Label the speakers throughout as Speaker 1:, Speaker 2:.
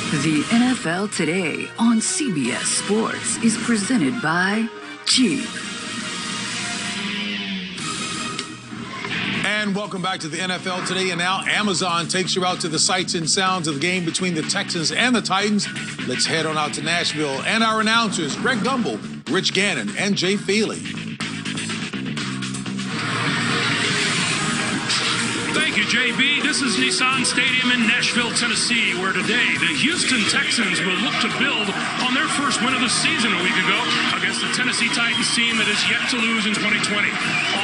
Speaker 1: The NFL Today on CBS Sports is presented by Jeep.
Speaker 2: And welcome back to the NFL Today. And now Amazon takes you out to the sights and sounds of the game between the Texans and the Titans. Let's head on out to Nashville. And our announcers, Greg Gumbel, Rich Gannon, and Jay Feely.
Speaker 3: Thank you, JB. This is Nissan Stadium in Nashville, Tennessee, where today the Houston Texans will look to build on their first win of the season a week ago against the Tennessee Titans team that is yet to lose in 2020.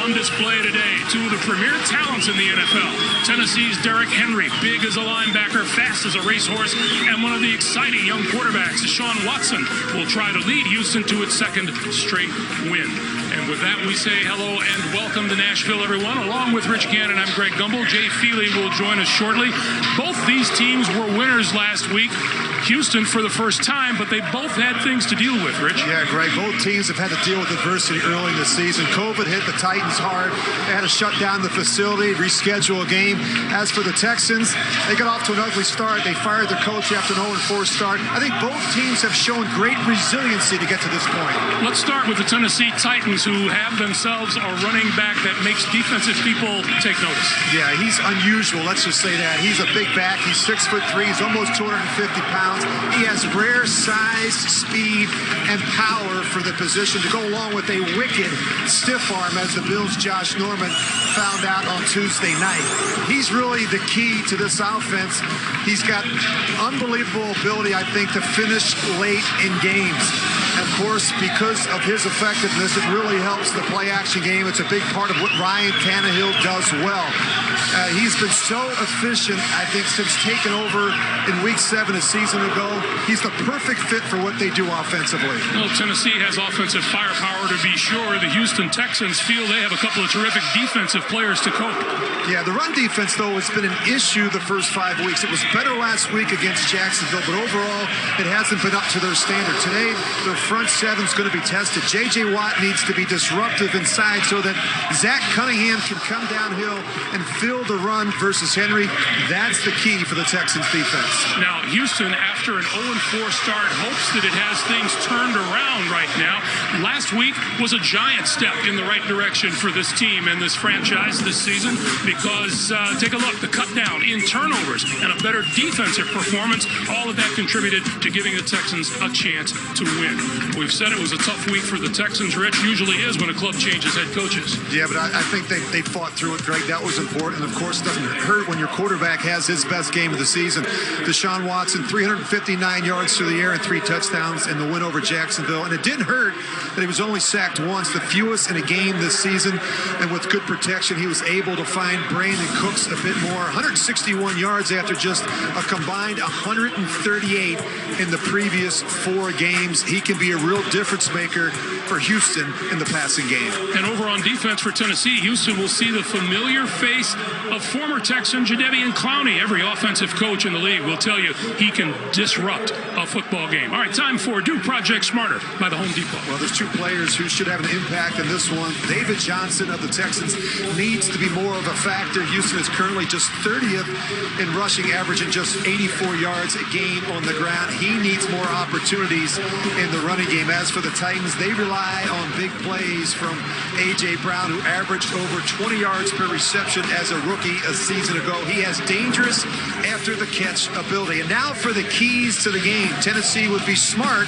Speaker 3: On display today, two of the premier talents in the NFL. Tennessee's Derrick Henry, big as a linebacker, fast as a racehorse, and one of the exciting young quarterbacks, Deshaun Watson, will try to lead Houston to its second straight win. And with that, we say hello and welcome to Nashville, everyone. Along with Rich Gannon, I'm Greg Gumbel. Jay Feely will join us shortly. Both these teams were winners last week. Houston for the first time, but they both had things to deal with, Rich.
Speaker 4: Yeah, Greg, both teams have had to deal with adversity early in the season. COVID hit the Titans hard. They had to shut down the facility, reschedule a game. As for the Texans, they got off to an ugly start. They fired their coach after an 0-4 start. I think both teams have shown great resiliency to get to this point.
Speaker 3: Let's start with the Tennessee Titans, who have themselves a running back that makes defensive people take notice.
Speaker 4: Yeah, he's unusual. Let's just say that. He's a big back. He's 6'3". He's almost 250 pounds. He has rare size, speed, and power for the position to go along with a wicked stiff arm, as the Bills' Josh Norman found out on Tuesday night. He's really the key to this offense. He's got unbelievable ability, I think, to finish late in games. And of course, because of his effectiveness, it really helps the play-action game. It's a big part of what Ryan Tannehill does well. He's been so efficient, I think, since taking over in Week 7 a season ago. He's the perfect fit for what they do offensively.
Speaker 3: Well, Tennessee has offensive firepower to be sure. The Houston Texans feel they have a couple of terrific defensive players to cope.
Speaker 4: Yeah, the run defense, though, has been an issue the first 5 weeks. It was better last week against Jacksonville, but overall, it hasn't been up to their standard. Today, their front seven's going to be tested. J.J. Watt needs to be disruptive inside so that Zach Cunningham can come downhill and fill the run versus Henry. That's the key for the Texans defense.
Speaker 3: Now, Houston, after an 0-4 start, hopes that it has things turned around right now. Last week was a giant step in the right direction for this team and this franchise this season because, take a look, the cut down in turnovers and a better defensive performance, all of that contributed to giving the Texans a chance to win. We've said it was a tough week for the Texans, Rich. Usually is when a club changes head coaches.
Speaker 4: Yeah, but I think they fought through it, Greg. That was important. And, of course, it doesn't hurt when your quarterback has his best game of the season. Deshaun Watson, 359 yards through the air and 3 touchdowns in the win over Jacksonville. And it didn't hurt that he was only sacked once, the fewest in a game this season. And with good protection, he was able to find Brandon Cooks a bit more. 161 yards after just a combined 138 in the previous 4 games. He can be a real difference maker for Houston in the passing game.
Speaker 3: And over on defense for Tennessee, Houston will see the familiar face of former Texan Jadeveon Clowney. Every offensive coach in the league will tell you he can disrupt a football game. All right, time for Do Project Smarter by the Home Depot.
Speaker 4: Well, there's 2 players who should have an impact in this one. David Johnson of the Texans needs to be more of a factor. Houston is currently just 30th in rushing, averaging just 84 yards a game on the ground. He needs more opportunities in the running game. As for the Titans, they rely on big plays from A.J. Brown, who averaged over 20 yards per reception as a rookie a season ago. He has dangerous after-the-catch ability. And now for the keys to the game. Tennessee would be smart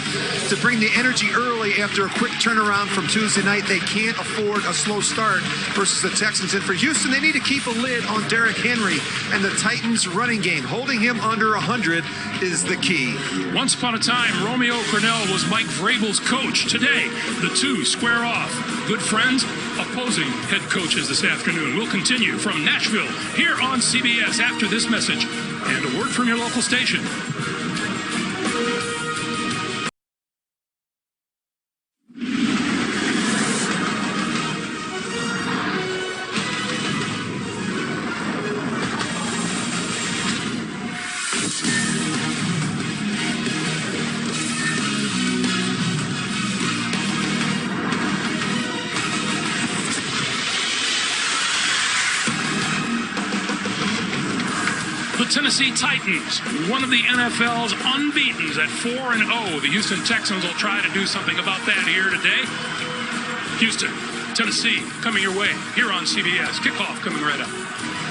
Speaker 4: to bring the energy early after a quick turnaround from Tuesday night. They can't afford a slow start versus the Texans. And for Houston, they need to keep a lid on Derrick Henry and the Titans' running game. Holding him under 100 is the key.
Speaker 3: Once upon a time, Romeo Crennel was Mike Vrabel's coach. Today, the two square off. Good friends, opposing head coaches this afternoon. We'll continue from Nashville here on CBS after this message and a word from your local station. The Tennessee Titans, one of the NFL's unbeatens at 4-0. The Houston Texans will try to do something about that here today. Houston, Tennessee, coming your way here on CBS. Kickoff coming right up.